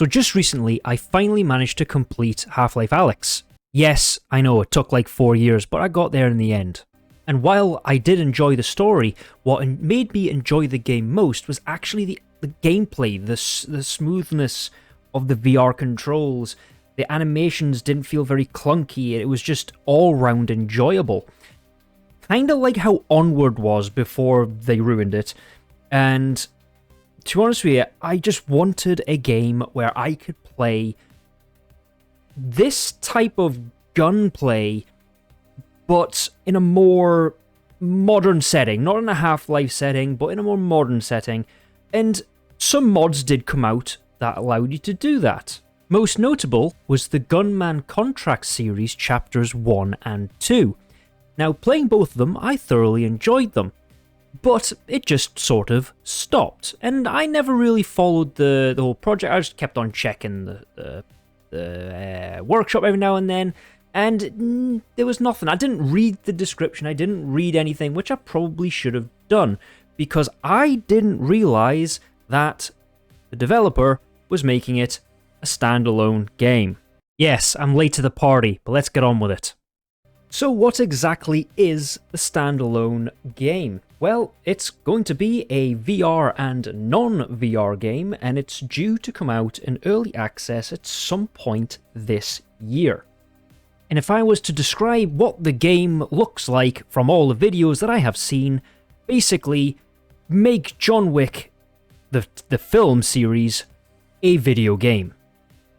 So just recently, I finally managed to complete Half Life Alyx. Yes, I know it took like 4 years, but I got there in the end. And while I did enjoy the story, what made me enjoy the game most was actually the gameplay, the smoothness of the VR controls. The animations didn't feel very clunky, it was just all-round enjoyable. Kinda like how Onward was before they ruined it, and to be honest with you, I just wanted a game where I could play this type of gunplay, but in a more modern setting. Not in a Half-Life setting, but in a more modern setting. And some mods did come out that allowed you to do that. Most notable was the Gunman Contracts series chapters 1 and 2. Now, playing both of them, I thoroughly enjoyed them. But it just sort of stopped, and I never really followed the whole project. I just kept on checking the workshop every now and then, and there was nothing. I didn't read the description, I didn't read anything, which I probably should have done, because I didn't realize that the developer was making it a standalone game. Yes, I'm late to the party, but let's get on with it. So what exactly is the standalone game? Well, it's going to be a VR and non-VR game, and it's due to come out in early access at some point this year. And if I was to describe what the game looks like from all the videos that I have seen, basically make John Wick, the film series, a video game.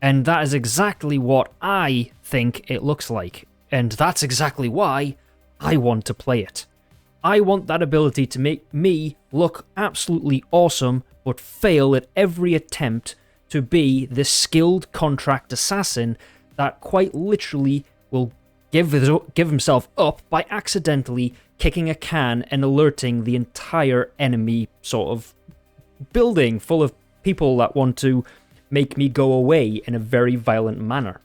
And that is exactly what I think it looks like. And that's exactly why I want to play it. I want that ability to make me look absolutely awesome, but fail at every attempt to be this skilled contract assassin that quite literally will give himself up by accidentally kicking a can and alerting the entire enemy sort of building full of people that want to make me go away in a very violent manner.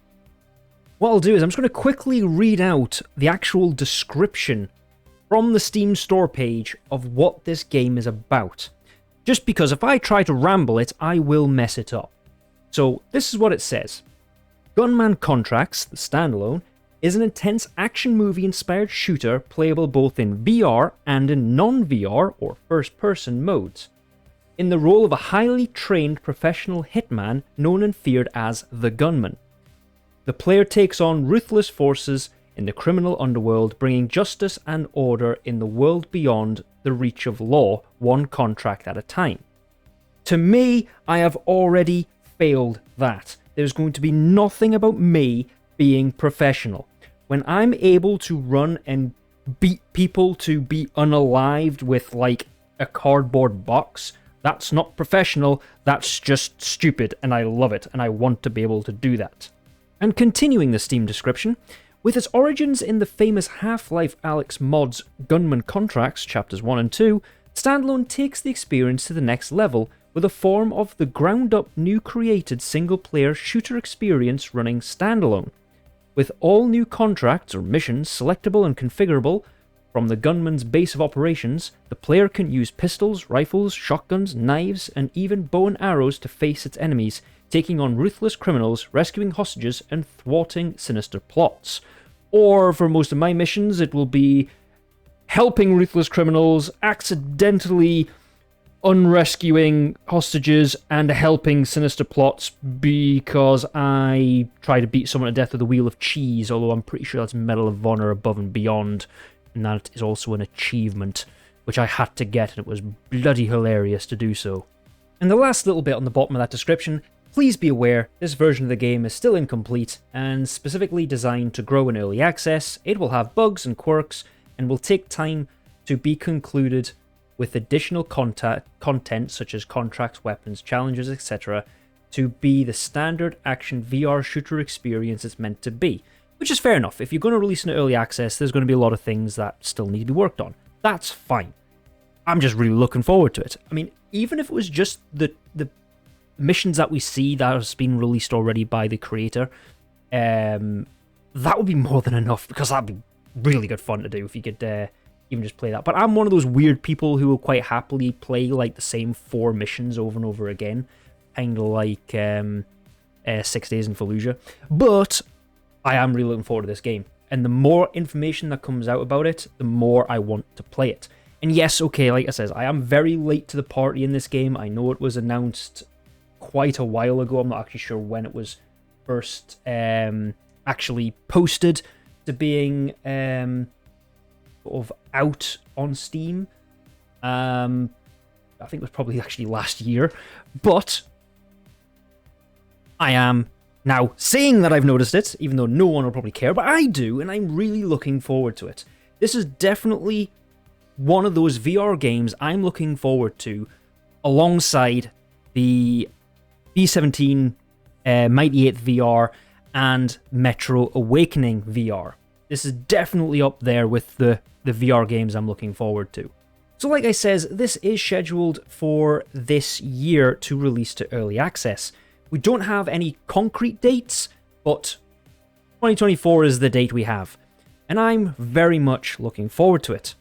What I'll do is I'm just going to quickly read out the actual description from the Steam store page of what this game is about. Just because if I try to ramble it, I will mess it up. So this is what it says. Gunman Contracts, the standalone, is an intense action movie inspired shooter playable both in VR and in non-VR or first-person modes. In the role of a highly trained professional hitman known and feared as the Gunman. The player takes on ruthless forces in the criminal underworld, bringing justice and order in the world beyond the reach of law, one contract at a time. To me, I have already failed that. There's going to be nothing about me being professional. When I'm able to run and beat people to be unalived with like a cardboard box, that's not professional, that's just stupid, and I love it, and I want to be able to do that. And continuing the Steam description, with its origins in the famous Half Life Alyx Mod's Gunman Contracts Chapters 1 and 2, Standalone takes the experience to the next level with a form of the ground-up new created single-player shooter experience running standalone. With all new contracts or missions selectable and configurable from the gunman's base of operations, the player can use pistols, rifles, shotguns, knives, and even bow and arrows to face its enemies, taking on ruthless criminals, rescuing hostages, and thwarting sinister plots. Or, for most of my missions, it will be helping ruthless criminals, accidentally unrescuing hostages, and helping sinister plots because I try to beat someone to death with a wheel of cheese, although I'm pretty sure that's Medal of Honor above and beyond, and that is also an achievement, which I had to get, and it was bloody hilarious to do so. And the last little bit on the bottom of that description, please be aware this version of the game is still incomplete and specifically designed to grow in early access. It will have bugs and quirks and will take time to be concluded with additional content such as contracts, weapons, challenges, etc. to be the standard action VR shooter experience it's meant to be. Which is fair enough. If you're going to release in early access, there's going to be a lot of things that still need to be worked on. That's fine. I'm just really looking forward to it. I mean, even if it was just the missions that we see that has been released already by the creator, that would be more than enough, because that'd be really good fun to do if you could even just play that. But I'm one of those weird people who will quite happily play like the same 4 missions over and over again, kind of like 6 days in Fallujah. But I am really looking forward to this game. And the more information that comes out about it, the more I want to play it. And yes, okay, like I said, I am very late to the party in this game. I know it was announced quite a while ago. I'm not actually sure when it was first actually posted to being sort of out on Steam. I think it was probably actually last year. But I am now saying that I've noticed it, even though no one will probably care, but I do, and I'm really looking forward to it. This is definitely one of those VR games I'm looking forward to alongside the B17 Mighty 8 VR and Metro Awakening VR. This is definitely up there with the VR games I'm looking forward to. So like I says, this is scheduled for this year to release to early access. We don't have any concrete dates, but 2024 is the date we have. And I'm very much looking forward to it.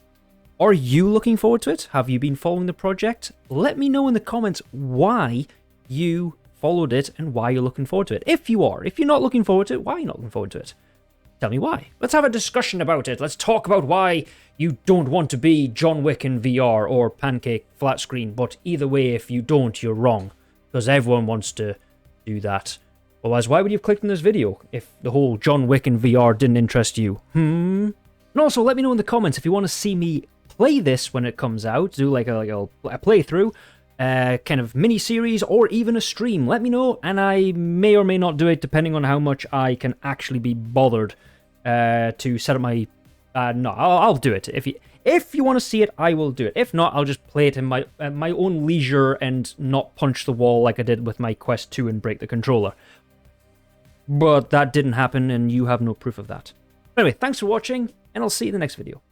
Are you looking forward to it? Have you been following the project? Let me know in the comments why you followed it and why you're looking forward to it. If you are. If you're not looking forward to it, why are you not looking forward to it? Tell me why. Let's have a discussion about it. Let's talk about why you don't want to be John Wick in VR or Pancake flat screen. But either way, if you don't, you're wrong. Because everyone wants to do that. Otherwise, why would you have clicked on this video if the whole John Wick in VR didn't interest you? And also, let me know in the comments if you want to see me play this when it comes out. Do like a playthrough, kind of mini-series, or even a stream. Let me know, and I may or may not do it, depending on how much I can actually be bothered to set up my... no, I'll do it. If you want to see it, I will do it. If not, I'll just play it in my own leisure and not punch the wall like I did with my Quest 2 and break the controller. But that didn't happen, and you have no proof of that. Anyway, thanks for watching, and I'll see you in the next video.